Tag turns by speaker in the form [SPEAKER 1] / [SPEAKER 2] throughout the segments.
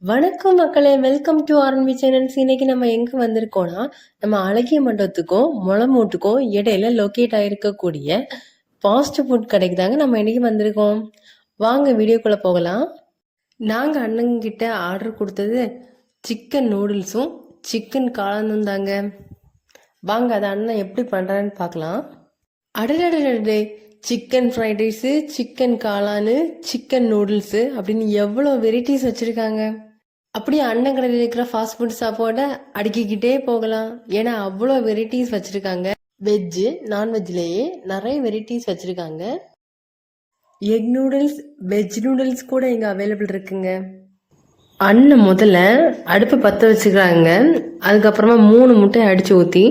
[SPEAKER 1] வணக்கம் மக்களே, welcome to R&B channels. இன்னைக்கு நம்ம எங்க வந்திருக்கோம்னா, நம்ம அழகிய மண்டபத்துக்கும் முளமூட்டுக்கும் இடையில லொக்கேட் ஆயிருக்கக்கூடிய ஃபாஸ்ட் ஃபுட் கடைக்கு தாங்க நம்ம இன்னைக்கு வந்திருக்கோம். வாங்க வீடியோக்குள்ள போகலாம். நாங்க அண்ணங்கிட்ட ஆர்டர் கொடுத்தது சிக்கன் நூடுல்ஸும் சிக்கன் காளானும் தாங்க. வாங்க அதை அண்ணன் எப்படி பண்றான்னு பார்க்கலாம். அடடடடே, சிக்கன் ஃப்ரைட் ரைஸு, சிக்கன் காளானு, சிக்கன் நூடுல்ஸு அப்படின்னு எவ்வளோ வெரைட்டிஸ் வச்சுருக்காங்க. அப்படியே அண்ணன் கடையில் இருக்கிற ஃபாஸ்ட் ஃபுட் சாப்பாடை அடுக்கிக்கிட்டே போகலாம். ஏன்னா அவ்வளோ வெரைட்டிஸ் வச்சுருக்காங்க. வெஜ்ஜு நான்வெஜ்லேயே நிறைய வெரைட்டிஸ் வச்சுருக்காங்க. எக் நூடுல்ஸ், வெஜ் நூடுல்ஸ் கூட இங்கே அவைலபிள் இருக்குங்க. அண்ணன் முதல்ல அடுப்பை பற்ற வச்சுக்கிறாங்க. அதுக்கப்புறமா 3 முட்டையை அடித்து ஊற்றி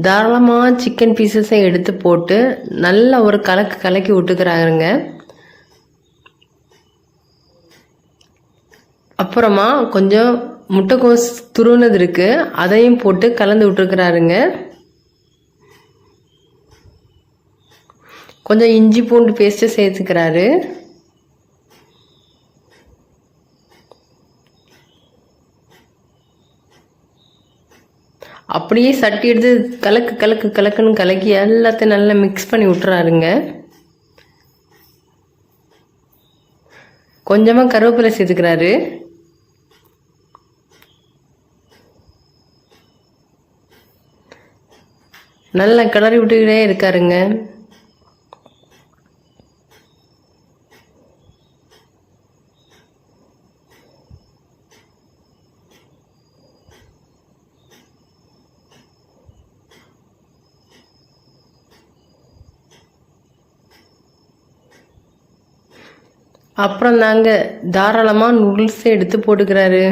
[SPEAKER 1] தாராளமாக சிக்கன் பீசஸை எடுத்து போட்டு நல்லா ஒரு கலக்கி விட்டுக்கிறாங்க. அப்புறமா கொஞ்சம் முட்டைக்கோஸ் துருவுனது இருக்கு, அதையும் போட்டு கலந்து விட்டுருக்கிறாருங்க. கொஞ்சம் இஞ்சி பூண்டு பேஸ்ட்டு சேர்த்துக்கிறாரு. அப்படியே சட்டி எடுத்து கலக்குன்னு கலக்கி எல்லாத்தையும் நல்லா மிக்ஸ் பண்ணி விட்டுறாருங்க. கொஞ்சமாக கருவேப்பிலை சேர்த்துக்கிறாரு. நல்லா கிளறி விட்டுக்கிட்டே இருக்காருங்க. அப்புறம் தாங்க தாராளமாக நூடுல்ஸை எடுத்து போட்டுக்கிறாரு.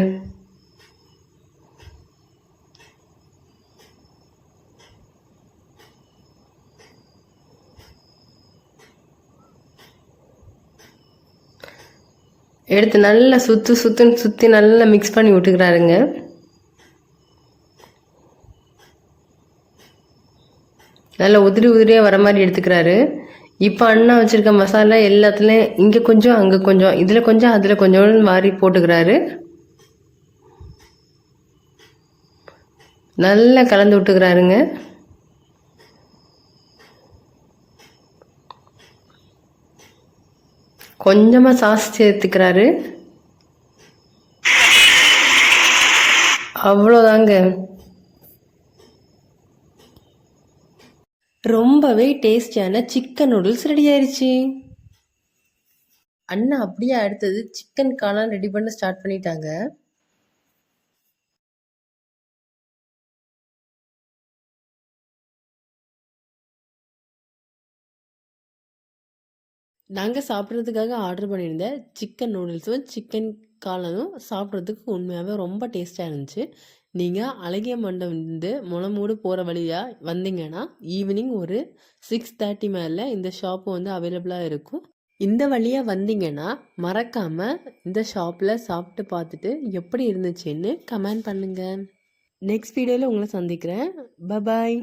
[SPEAKER 1] எடுத்து நல்லா சுற்றி நல்லா மிக்ஸ் பண்ணி விட்டுக்கிறாருங்க. நல்லா உதிரியாக வர மாதிரி எடுத்துக்கிறாரு. இப்போ அண்ணா வச்சுருக்க மசாலா எல்லாத்துலேயும் இங்கே கொஞ்சம் அங்கே கொஞ்சம், இதில் கொஞ்சம் அதில் கொஞ்சம் மாறி போட்டுக்கிறாரு. நல்லா கலந்து விட்டுக்கிறாருங்க. கொஞ்சமாக சாஸ் சேர்த்துக்கிறாரு. அவ்வளோதாங்க. ரொம்பவே டேஸ்டியான சிக்கன் நூடுல்ஸ் ரெடி ஆயிடுச்சு. அண்ணா அப்படியே அடுத்தது சிக்கன் காளான் ரெடி பண்ண ஸ்டார்ட் பண்ணிட்டாங்க. நாங்கள் சாப்பிட்றதுக்காக ஆர்டர் பண்ணியிருந்த சிக்கன் நூடுல்ஸும் சிக்கன் காளானும் சாப்பிட்றதுக்கு உண்மையாகவே ரொம்ப டேஸ்ட்டாக இருந்துச்சு. நீங்கள் அழகிய மண்டபம் வந்து முளமூடு போகிற வழியாக வந்தீங்கன்னா ஈவினிங் ஒரு 6:30 மேலே இந்த ஷாப்பு வந்து அவைலபிளாக இருக்கும். இந்த வழியாக வந்தீங்கன்னா மறக்காமல் இந்த ஷாப்பில் சாப்பிட்டு பார்த்துட்டு எப்படி இருந்துச்சுன்னு கமெண்ட் பண்ணுங்கள். நெக்ஸ்ட் வீடியோவில் உங்களை சந்திக்கிறேன். பபாய்.